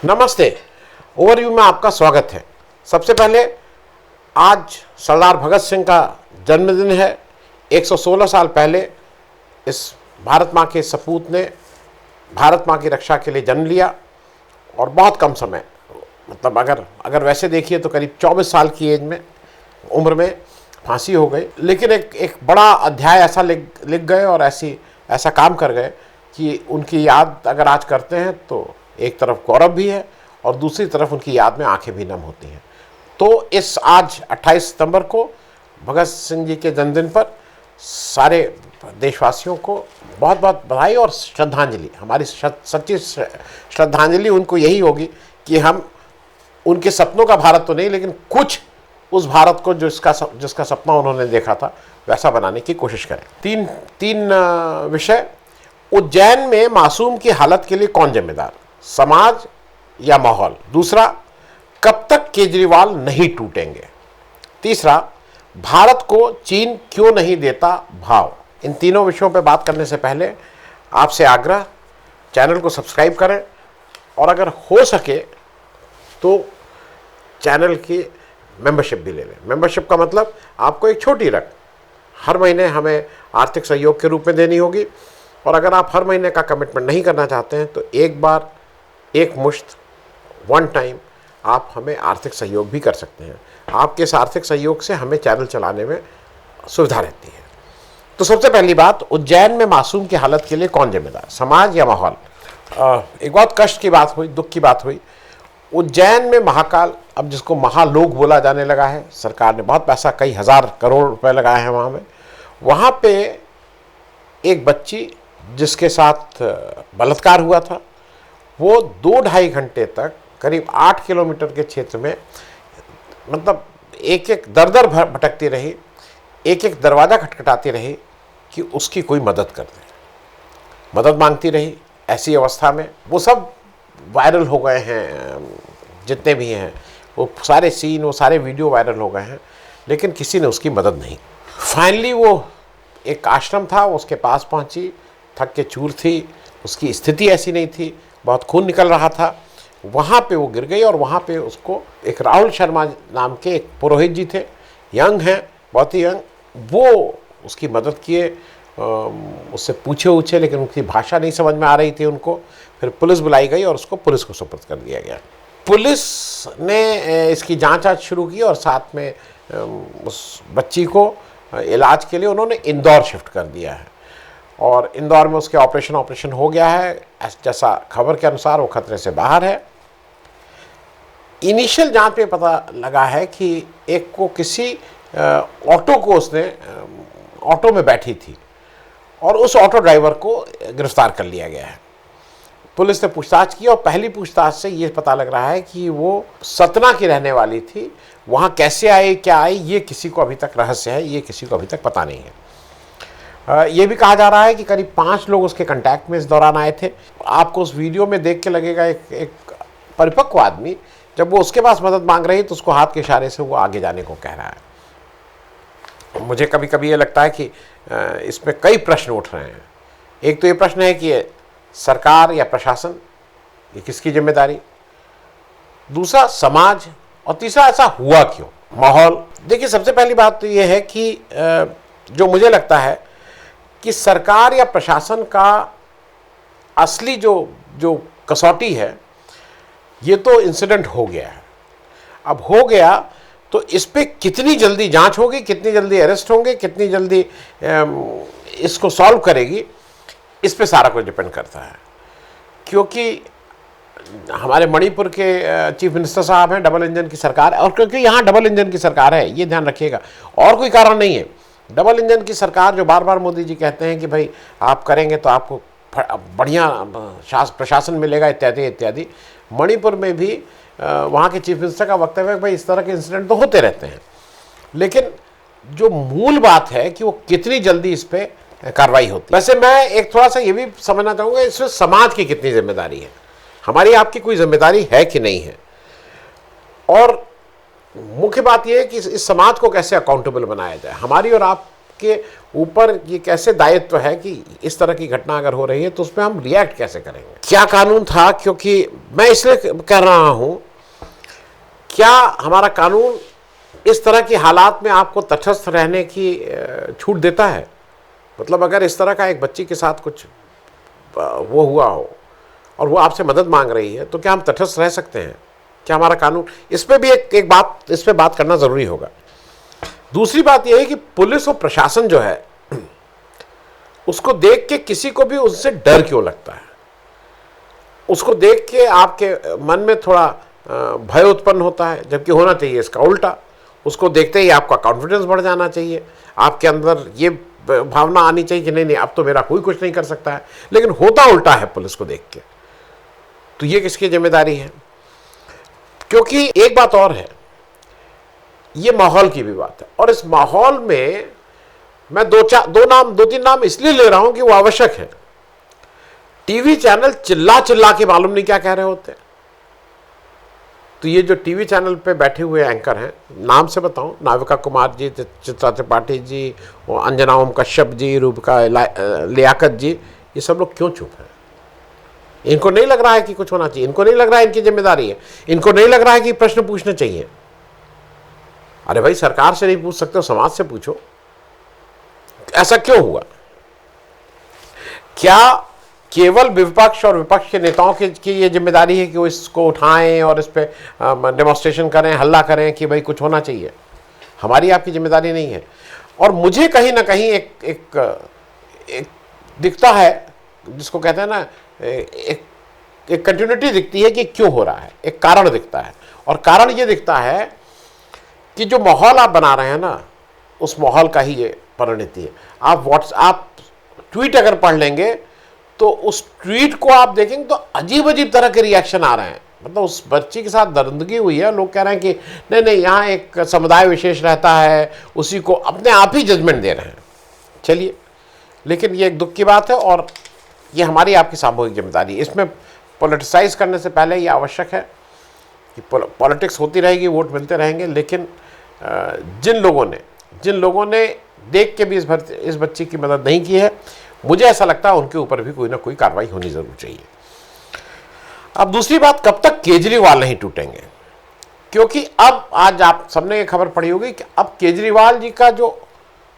नमस्ते। ओवरव्यू में आपका स्वागत है। सबसे पहले आज सरदार भगत सिंह का जन्मदिन है। 116 साल पहले इस भारत माँ के सपूत ने भारत माँ की रक्षा के लिए जन्म लिया और बहुत कम समय, मतलब अगर वैसे देखिए तो करीब 24 साल की उम्र में फांसी हो गई। लेकिन एक बड़ा अध्याय ऐसा लिख गए और ऐसा काम कर गए कि उनकी याद अगर आज करते हैं तो एक तरफ गौरव भी है और दूसरी तरफ उनकी याद में आंखें भी नम होती हैं। तो इस आज 28 सितंबर को भगत सिंह जी के जन्मदिन पर सारे देशवासियों को बहुत बहुत बधाई और श्रद्धांजलि। हमारी सच्ची श्रद्धांजलि उनको यही होगी कि हम उनके सपनों का भारत तो नहीं, लेकिन कुछ उस भारत को जिसका सपना उन्होंने देखा था वैसा बनाने की कोशिश करें। तीन विषय। उज्जैन में मासूम की हालत के लिए कौन जिम्मेदार, समाज या माहौल? दूसरा, कब तक केजरीवाल नहीं टूटेंगे? तीसरा, भारत को चीन क्यों नहीं देता भाव? इन तीनों विषयों पर बात करने से पहले आपसे आग्रह, चैनल को सब्सक्राइब करें और अगर हो सके तो चैनल की मेंबरशिप भी ले लें। मेंबरशिप का मतलब आपको एक छोटी रकम हर महीने हमें आर्थिक सहयोग के रूप में देनी होगी, और अगर आप हर महीने का कमिटमेंट नहीं करना चाहते हैं तो एक बार एक मुश्त वन टाइम आप हमें आर्थिक सहयोग भी कर सकते हैं। आपके इस आर्थिक सहयोग से हमें चैनल चलाने में सुविधा रहती है। तो सबसे पहली बात, उज्जैन में मासूम की हालत के लिए कौन जिम्मेदार, समाज या माहौल? एक बहुत कष्ट की बात हुई, दुख की बात हुई। उज्जैन में महाकाल, अब जिसको महालोक बोला जाने लगा है, सरकार ने बहुत पैसा, कई हजार करोड़ रुपए लगाए हैं वहाँ पे एक बच्ची जिसके साथ बलात्कार हुआ था, वो 2-2.5 घंटे तक करीब 8 किलोमीटर के क्षेत्र में, मतलब एक दर भटकती रही, एक दरवाज़ा खटखटाती रही कि उसकी कोई मदद कर दे। मदद मांगती रही। ऐसी अवस्था में वो सब वायरल हो गए हैं, जितने भी हैं वो सारे सीन, वो सारे वीडियो वायरल हो गए हैं, लेकिन किसी ने उसकी मदद नहीं। फाइनली वो एक आश्रम था, उसके पास पहुंची, थक के चूर थी, उसकी स्थिति ऐसी नहीं थी, बहुत खून निकल रहा था। वहाँ पे वो गिर गई और वहाँ पे उसको एक राहुल शर्मा नाम के एक पुरोहित जी थे, यंग हैं, बहुत ही यंग, वो उसकी मदद किए, उससे पूछे, लेकिन उनकी भाषा नहीं समझ में आ रही थी उनको। फिर पुलिस बुलाई गई और उसको पुलिस को सुपुर्द कर दिया गया। पुलिस ने इसकी जांच शुरू की और साथ में उस बच्ची को इलाज के लिए उन्होंने इंदौर शिफ्ट कर दिया है और इंदौर में उसके ऑपरेशन हो गया है। जैसा खबर के अनुसार वो खतरे से बाहर है। इनिशियल जांच में पता लगा है कि एक को किसी ऑटो को उसने ऑटो में बैठी थी और उस ऑटो ड्राइवर को गिरफ्तार कर लिया गया है। पुलिस ने पूछताछ की और पहली पूछताछ से ये पता लग रहा है कि वो सतना की रहने वाली थी। वहाँ कैसे आई, क्या आई, ये किसी को अभी तक रहस्य है, ये किसी को अभी तक पता नहीं है। ये भी कहा जा रहा है कि करीब 5 लोग उसके कांटेक्ट में इस दौरान आए थे। आपको उस वीडियो में देख के लगेगा एक परिपक्व आदमी, जब वो उसके पास मदद मांग रही है तो उसको हाथ के इशारे से वो आगे जाने को कह रहा है। मुझे कभी कभी ये लगता है कि इसमें कई प्रश्न उठ रहे हैं। एक तो ये प्रश्न है कि सरकार या प्रशासन, ये किसकी जिम्मेदारी? दूसरा, समाज, और तीसरा, ऐसा हुआ क्यों, माहौल? देखिए, सबसे पहली बात तो ये है कि जो मुझे लगता है कि सरकार या प्रशासन का असली जो कसौटी है, ये तो इंसिडेंट हो गया है। अब हो गया तो इस पे कितनी जल्दी जांच होगी, कितनी जल्दी अरेस्ट होंगे, कितनी जल्दी इसको सॉल्व करेगी, इस पे सारा कुछ डिपेंड करता है। क्योंकि हमारे मणिपुर के चीफ मिनिस्टर साहब हैं, डबल इंजन की सरकार, और क्योंकि यहाँ डबल इंजन की सरकार है, ये ध्यान रखिएगा, और कोई कारण नहीं है। डबल इंजन की सरकार, जो बार बार मोदी जी कहते हैं कि भाई आप करेंगे तो आपको बढ़िया प्रशासन मिलेगा, इत्यादि इत्यादि। मणिपुर में भी वहाँ के चीफ मिनिस्टर का वक्तव्य है कि भाई इस तरह के इंसिडेंट तो होते रहते हैं, लेकिन जो मूल बात है कि वो कितनी जल्दी इस पर कार्रवाई होती है। वैसे मैं एक थोड़ा सा ये भी समझना चाहूँगा, इसमें समाज की कितनी जिम्मेदारी है, हमारी आपकी कोई जिम्मेदारी है कि नहीं है, और मुख्य बात यह है कि इस समाज को कैसे अकाउंटेबल बनाया जाए। हमारी और के ऊपर ये कैसे दायित्व है कि इस तरह की घटना अगर हो रही है तो उसमें हम रिएक्ट कैसे करेंगे। क्या कानून था, क्योंकि मैं इसलिए कह रहा हूं, क्या हमारा कानून इस तरह की हालात में आपको तटस्थ रहने की छूट देता है? मतलब अगर इस तरह का एक बच्ची के साथ कुछ वो हुआ हो और वो आपसे मदद मांग रही है तो क्या हम तटस्थ रह सकते हैं? क्या हमारा कानून, इस पर भी इस पे बात करना ज़रूरी होगा। दूसरी बात यह है कि पुलिस और प्रशासन जो है उसको देख के किसी को भी उससे डर क्यों लगता है? उसको देख के आपके मन में थोड़ा भय उत्पन्न होता है, जबकि होना चाहिए इसका उल्टा। उसको देखते ही आपका कॉन्फिडेंस बढ़ जाना चाहिए, आपके अंदर ये भावना आनी चाहिए कि नहीं नहीं अब तो मेरा कोई कुछ नहीं कर सकता है। लेकिन होता उल्टा है पुलिस को देख के। तो ये किसकी जिम्मेदारी है? क्योंकि एक बात और है, ये माहौल की भी बात है, और इस माहौल में मैं दो तीन नाम इसलिए ले रहा हूं कि वो आवश्यक है। टीवी चैनल चिल्ला चिल्ला के मालूम नहीं क्या कह रहे होते हैं। तो ये जो टीवी चैनल पे बैठे हुए एंकर हैं, नाम से बताऊं, नाविका कुमार जी, चित्रा त्रिपाठी जी, अंजना ओम कश्यप जी, रूबिका लियाकत जी, ये सब लोग क्यों चुप हैं? इनको नहीं लग रहा है कि कुछ होना चाहिए? इनको नहीं लग रहा है इनकी जिम्मेदारी है? इनको नहीं लग रहा है कि प्रश्न पूछने चाहिए? अरे भाई, सरकार से नहीं पूछ सकते हो, समाज से पूछो। ऐसा क्यों हुआ? क्या केवल विपक्ष और विपक्ष के नेताओं की ये जिम्मेदारी है कि वो इसको उठाएं और इस पे डेमोन्स्ट्रेशन करें, हल्ला करें कि भाई कुछ होना चाहिए? हमारी आपकी जिम्मेदारी नहीं है। और मुझे कहीं ना कहीं एक दिखता है, जिसको कहते हैं ना, एक कंटिन्यूटी दिखती है कि क्यों हो रहा है। एक कारण दिखता है, और कारण ये दिखता है कि जो माहौल आप बना रहे हैं ना, उस माहौल का ही ये परिणति है। आप ट्वीट अगर पढ़ लेंगे तो उस ट्वीट को आप देखेंगे तो अजीब अजीब तरह के रिएक्शन आ रहे हैं। मतलब उस बच्ची के साथ दरिंदगी हुई है, लोग कह रहे हैं कि नहीं नहीं यहाँ एक समुदाय विशेष रहता है, उसी को अपने आप ही जजमेंट दे रहे हैं। चलिए, लेकिन ये एक दुख की बात है, और ये हमारी आपकी सामूहिक जिम्मेदारी है। इसमें पॉलिटिसाइज करने से पहले ये आवश्यक है कि पॉलिटिक्स होती रहेगी, वोट मिलते रहेंगे, लेकिन जिन लोगों ने देख के भी इस बच्ची की मदद नहीं की है, मुझे ऐसा लगता है उनके ऊपर भी कोई ना कोई कार्रवाई होनी जरूर चाहिए। अब दूसरी बात, कब तक केजरीवाल नहीं टूटेंगे? क्योंकि अब आज आप सबने ये खबर पढ़ी होगी कि अब केजरीवाल जी का जो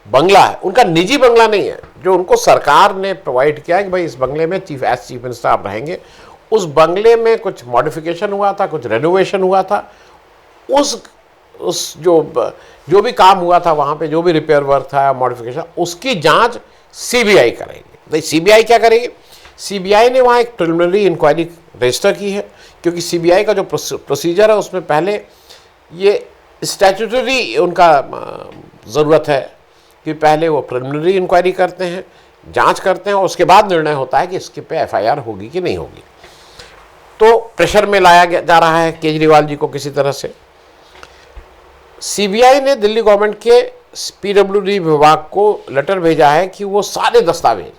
बंगला है, उनका निजी बंगला नहीं है, जो उनको सरकार ने प्रोवाइड किया है कि भाई इस बंगले में चीफ मिनिस्टर आप रहेंगे। उस बंगले में कुछ मॉडिफिकेशन हुआ था, कुछ रेनोवेशन हुआ था। उस जो भी काम हुआ था वहाँ पे, जो भी रिपेयर वर्क था, मॉडिफिकेशन, उसकी जांच सीबीआई करेगी। तो सीबीआई क्या करेगी? सीबीआई ने वहाँ एक प्रिलिमिनरी इंक्वायरी रजिस्टर की है, क्योंकि सीबीआई का जो प्रोसीजर है उसमें पहले ये स्टैट्यूटरी उनका ज़रूरत है कि पहले वो प्रिलिमिनरी इंक्वायरी करते हैं, जांच करते हैं, और उसके बाद निर्णय होता है कि इसके पे एफआईआर होगी कि नहीं होगी। तो प्रेशर में लाया जा रहा है केजरीवाल जी को किसी तरह से। सीबीआई ने दिल्ली गवर्नमेंट के पीडब्ल्यूडी विभाग को लेटर भेजा है कि वो सारे दस्तावेज,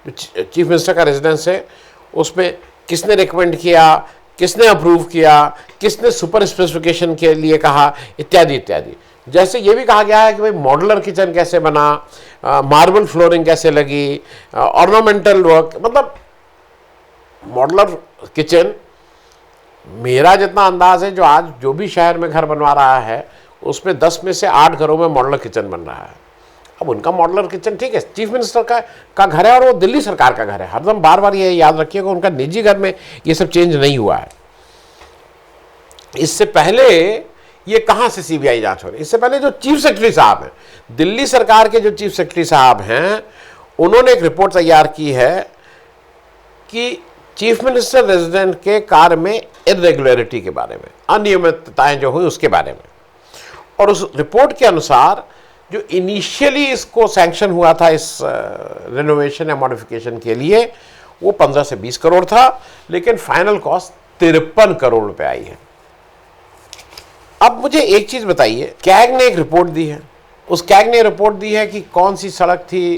जो चीफ मिनिस्टर का रेजिडेंस है, उसमें किसने रिकमेंड किया, किसने अप्रूव किया, किसने सुपर स्पेसिफिकेशन के लिए कहा, इत्यादि इत्यादि। जैसे ये भी कहा गया है कि भाई मॉड्यूलर किचन कैसे बना, मार्बल फ्लोरिंग कैसे लगी, ऑर्नामेंटल वर्क, मतलब मॉड्यूलर किचन, मेरा जितना अंदाज है, जो आज जो भी शहर में घर बनवा रहा है उसमें 10 में से 8 घरों में मॉड्यूलर किचन बन रहा है। अब उनका मॉड्यूलर किचन ठीक है, चीफ मिनिस्टर का घर है, और वो दिल्ली सरकार का घर है। हरदम बार बार ये याद रखिएगा, उनका निजी घर में ये सब चेंज नहीं हुआ है। इससे पहले ये कहाँ से सीबीआई जांच हो रही है? इससे पहले जो चीफ सेक्रेटरी साहब हैं, दिल्ली सरकार के जो चीफ सेक्रेटरी साहब हैं, उन्होंने एक रिपोर्ट तैयार की है कि चीफ मिनिस्टर रेजिडेंट के कार्य में इरेगुलरिटी के बारे में, अनियमितताएं जो हुई उसके बारे में। और उस रिपोर्ट के अनुसार जो इनिशियली इसको सैंक्शन हुआ था, इस रेनोवेशन या मॉडिफिकेशन के लिए, वो 15 से 20 करोड़ था, लेकिन फाइनल कॉस्ट 53 करोड़ रुपए आई है। अब मुझे एक चीज बताइए, कैग ने एक रिपोर्ट दी है, उस कैग ने रिपोर्ट दी है कि कौन सी सड़क थी,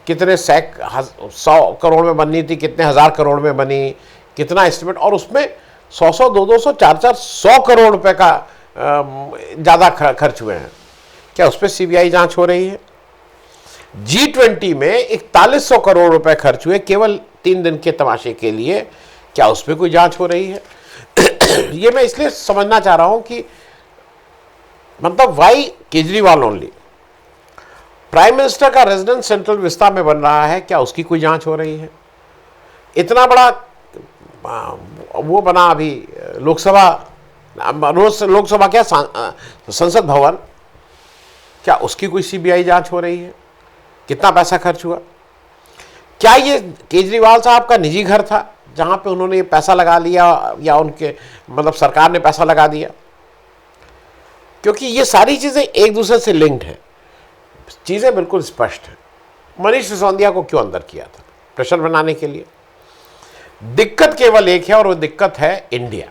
कितने 100 करोड़ में बननी थी, कितने हज़ार करोड़ में बनी, कितना एस्टिमेट, और उसमें 100 200 400 100 करोड़ रुपए का ज़्यादा खर्च हुए हैं। क्या उस पर सीबीआई जांच हो रही है? G20 में 4100 करोड़ रुपए खर्च हुए केवल 3 दिन के तमाशे के लिए। क्या उस पर कोई जांच हो रही है? ये मैं इसलिए समझना चाह रहा हूं कि मतलब why Kejriwal only. Prime minister का रेजिडेंस सेंट्रल विस्ता में बन रहा है, क्या उसकी कोई जांच हो रही है? इतना बड़ा वो बना अभी लोकसभा, रोज लोकसभा क्या संसद भवन, क्या उसकी कोई सीबीआई जांच हो रही है? कितना पैसा खर्च हुआ? क्या ये केजरीवाल साहब का निजी घर था जहां पे उन्होंने ये पैसा लगा लिया, या उनके मतलब सरकार ने पैसा लगा दिया? क्योंकि ये सारी चीजें एक दूसरे से लिंक्ड हैं, चीजें बिल्कुल स्पष्ट हैं। मनीष सिसोदिया को क्यों अंदर किया था? प्रेशर बनाने के लिए। दिक्कत केवल एक है, और वो दिक्कत है इंडिया।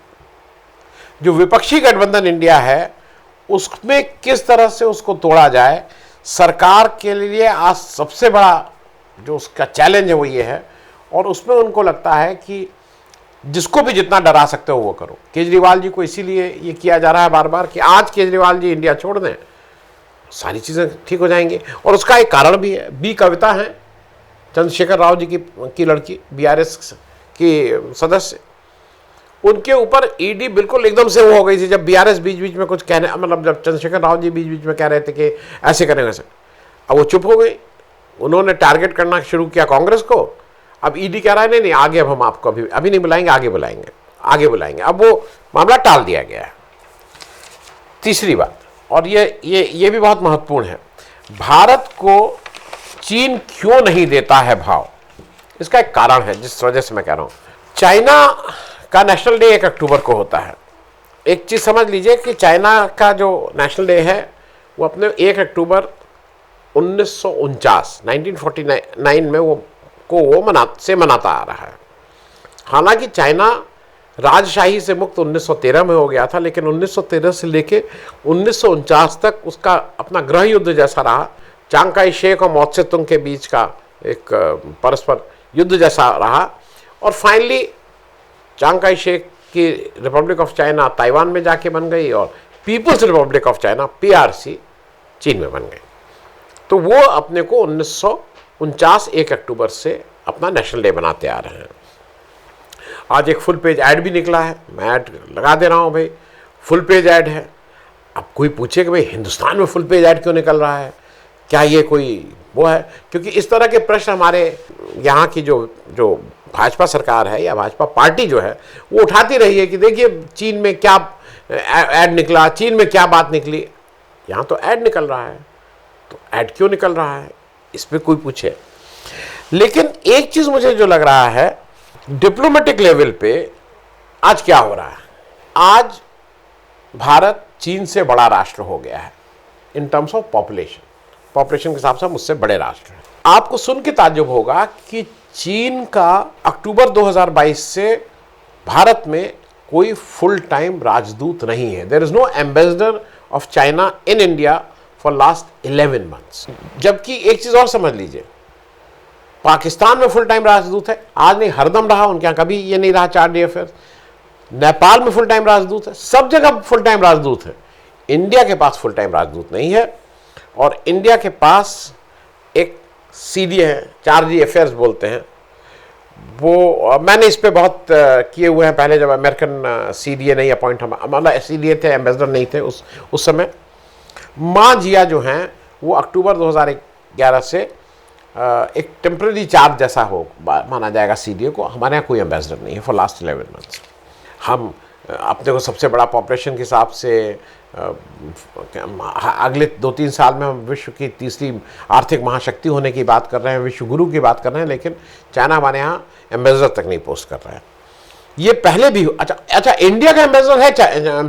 जो विपक्षी गठबंधन इंडिया है, उसमें किस तरह से उसको तोड़ा जाए, सरकार के लिए आज सबसे बड़ा जो उसका चैलेंज है वो ये है। और उसमें उनको लगता है कि जिसको भी जितना डरा सकते हो वो करो। केजरीवाल जी को इसीलिए ये किया जा रहा है बार बार कि आज केजरीवाल जी इंडिया छोड़ दें, सारी चीज़ें ठीक हो जाएंगी। और उसका एक कारण भी है। बी कविता है, चंद्रशेखर राव जी की लड़की, बीआरएस की सदस्य, उनके ऊपर ईडी बिल्कुल एकदम से वो हो गई थी जब बीआरएस बीच बीच में कुछ कहने, मतलब जब चंद्रशेखर राव जी बीच बीच में कह रहे थे कि ऐसे करेंगे वैसे, अब वो चुप हो गई। उन्होंने टारगेट करना शुरू किया कांग्रेस को। अब ईडी कह रहा है नहीं आगे अब हम आपको अभी नहीं बुलाएंगे, आगे बुलाएंगे। अब वो मामला टाल दिया गया है। तीसरी बात, और ये भी बहुत महत्वपूर्ण है, भारत को चीन क्यों नहीं देता है भाव? इसका एक कारण है जिस वजह से मैं कह रहा हूं। चाइना का नेशनल डे 1 अक्टूबर को होता है। एक चीज समझ लीजिए कि चाइना का जो नेशनल डे है वो अपने 1 अक्टूबर 1949 में वो मनाता आ रहा है। हालांकि चाइना राजशाही से मुक्त 1913 में हो गया था, लेकिन 1913 से लेके 1949 तक उसका अपना गृह युद्ध जैसा रहा। चांग काई शेक और माओ त्से तुंग के बीच का एक परस्पर युद्ध जैसा रहा। और फाइनली चांग काई शेक की रिपब्लिक ऑफ चाइना ताइवान में जाके बन गई, और people's republic of China PRC चीन में बन गई। तो वो अपने को 1949 1 अक्टूबर से अपना नेशनल डे बनाते आ रहे हैं। आज एक फुल पेज ऐड भी निकला है, मैं ऐड लगा दे रहा हूँ भाई, फुल पेज ऐड है। अब कोई पूछे कि भाई हिंदुस्तान में फुल पेज ऐड क्यों निकल रहा है, क्या ये कोई वो है? क्योंकि इस तरह के प्रश्न हमारे यहाँ की जो भाजपा सरकार है या भाजपा पार्टी जो है वो उठाती रही है कि देखिए चीन में क्या ऐड निकला, चीन में क्या बात निकली। यहाँ तो ऐड निकल रहा है, तो ऐड क्यों निकल रहा है इस पर कोई पूछे। लेकिन एक चीज मुझे जो लग रहा है, डिप्लोमेटिक लेवल पे आज क्या हो रहा है, आज भारत चीन से बड़ा राष्ट्र हो गया है इन टर्म्स ऑफ पॉपुलेशन के हिसाब से मुझसे बड़े राष्ट्र हैं। आपको सुन के ताज्जुब होगा कि चीन का अक्टूबर 2022 से भारत में कोई फुल टाइम राजदूत नहीं है। There is no ambassador of China in India for last 11 months. जबकि एक चीज और समझ लीजिए, पाकिस्तान में फुल टाइम राजदूत है, आज नहीं हरदम रहा, उनके यहाँ कभी ये नहीं रहा 4 डे अफेयर। नेपाल में फुल टाइम राजदूत है, सब जगह फुल टाइम राजदूत है। इंडिया के पास फुल टाइम राजदूत नहीं है। और इंडिया के पास एक सीडीए है, 4G अफेयर्स बोलते हैं, वो मैंने इस पे बहुत किए हुए हैं पहले, जब अमेरिकन सीडीए नहीं अपॉइंट, मतलब सीडीए थे, एम्बेसडर नहीं थे उस समय। माँ जिया जो हैं वो अक्टूबर 2011 से एक टेम्प्रेरी चार्ज जैसा हो माना जाएगा सीडीए को। हमारे यहाँ कोई एम्बेसडर नहीं है फॉर लास्ट 11 मंथ्स। हम अपने को सबसे बड़ा पॉपुलेशन के हिसाब से अगले 2-3 साल में हम विश्व की तीसरी आर्थिक महाशक्ति होने की बात कर रहे हैं, विश्व गुरु की बात कर रहे हैं, लेकिन चाइना हमारे यहाँ एम्बेसडर तक नहीं पोस्ट कर रहा है। ये पहले भी अच्छा इंडिया का एम्बेसडर है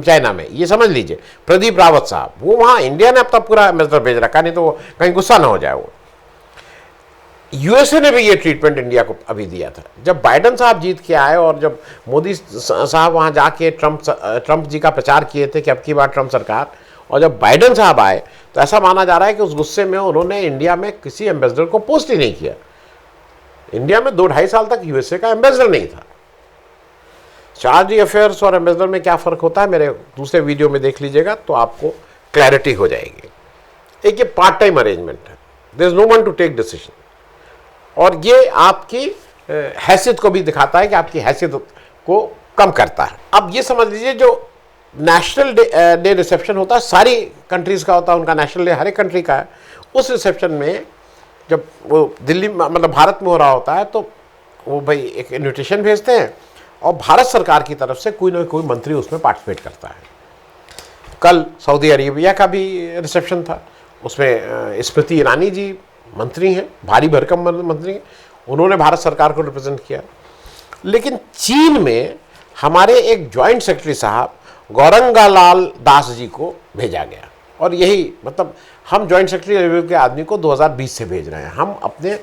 चाइना में, ये समझ लीजिए, प्रदीप रावत साहब, वो वहाँ इंडिया ने अब तक पूरा एम्बेसडर भेज रखा, नहीं तो वो कहीं गुस्सा ना हो जाए। वो यूएसए ने भी ये ट्रीटमेंट इंडिया को अभी दिया था। जब बाइडन साहब जीत के आए और जब मोदी साहब वहाँ जाके ट्रंप जी का प्रचार किए थे कि अब की बार ट्रंप सरकार, और जब बाइडन साहब आए तो ऐसा माना जा रहा है कि उस गुस्से में उन्होंने इंडिया में किसी एम्बेसडर को पोस्ट ही नहीं किया। इंडिया में 2-2.5 साल तक यूएसए का एम्बेसडर नहीं था। 4G अफेयर्स और एम्बेसडर में क्या फ़र्क होता है मेरे दूसरे वीडियो में देख लीजिएगा तो आपको क्लैरिटी हो जाएगी। एक ये पार्ट टाइम अरेंजमेंट है। There is no one to take decision. और ये आपकी हैसियत को भी दिखाता है कि आपकी हैसियत को कम करता है। अब ये समझ लीजिए जो नेशनल डे रिसेप्शन होता है, सारी कंट्रीज़ का होता है, उनका नेशनल डे हर एक कंट्री का है। उस रिसेप्शन में जब वो दिल्ली मतलब भारत में हो रहा होता है तो वो भाई एक इन्विटेशन भेजते हैं और भारत सरकार की तरफ से कोई ना कोई मंत्री उसमें पार्टिसिपेट करता है। कल सऊदी अरेबिया का भी रिसेप्शन था, उसमें स्मृति ईरानी जी मंत्री हैं, भारी भरकम मंत्री हैं, उन्होंने भारत सरकार को रिप्रेजेंट किया। लेकिन चीन में हमारे एक जॉइंट सेक्रेटरी साहब गौरंगालाल दास जी को भेजा गया, और यही मतलब हम जॉइंट सेक्रेटरी लेवल के आदमी को 2020 से भेज रहे हैं, हम अपने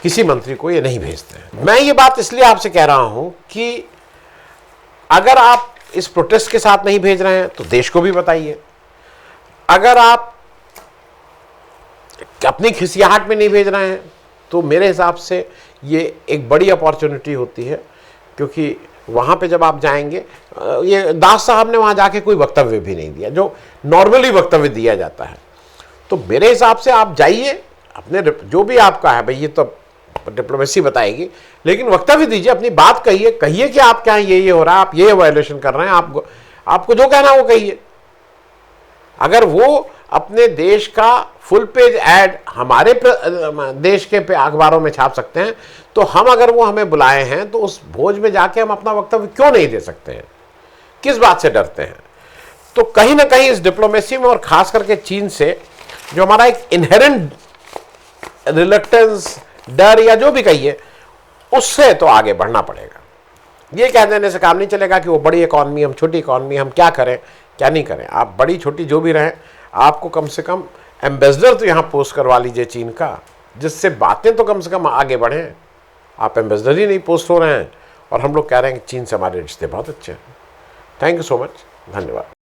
किसी मंत्री को ये नहीं भेजते हैं। मैं ये बात इसलिए आपसे कह रहा हूं कि अगर आप इस प्रोटेस्ट के साथ नहीं भेज रहे हैं तो देश को भी बताइए। अगर आप अपनी खिसियाहट में नहीं भेज रहे हैं तो मेरे हिसाब से ये एक बड़ी अपॉर्चुनिटी होती है, क्योंकि वहाँ पे जब आप जाएंगे, ये दास साहब ने वहाँ जाके कोई वक्तव्य भी नहीं दिया जो नॉर्मली वक्तव्य दिया जाता है। तो मेरे हिसाब से आप जाइए, अपने जो भी आपका है भाई, ये तो डिप्लोमेसी बताएगी, लेकिन वक्तव्य दीजिए, अपनी बात कहिए, कहिए कि आप क्या ये हो रहा है, आप ये वायलेशन कर रहे हैं, आपको जो कहना वो कहिए। अगर वो अपने देश का फुल पेज ऐड हमारे देश के अखबारों में छाप सकते हैं, तो हम अगर वो हमें बुलाए हैं तो उस भोज में जाके हम अपना वक्तव्य क्यों नहीं दे सकते हैं? किस बात से डरते हैं? तो कहीं ना कहीं इस डिप्लोमेसी में, और खास करके चीन से, जो हमारा एक इनहेरेंट रिलक्टेंस, डर या जो भी कहिए, उससे तो आगे बढ़ना पड़ेगा। ये कह देने से काम नहीं चलेगा कि वो बड़ी इकॉनमी, हम छोटी इकॉनमी, हम क्या करें क्या नहीं करें। आप बड़ी छोटी जो भी रहें, आपको कम से कम एम्बेसडर तो यहाँ पोस्ट करवा लीजिए चीन का, जिससे बातें तो कम से कम आगे बढ़ें। आप एम्बेसडर ही नहीं पोस्ट हो रहे हैं और हम लोग कह रहे हैं कि चीन से हमारे रिश्ते बहुत अच्छे हैं। थैंक यू सो मच, धन्यवाद।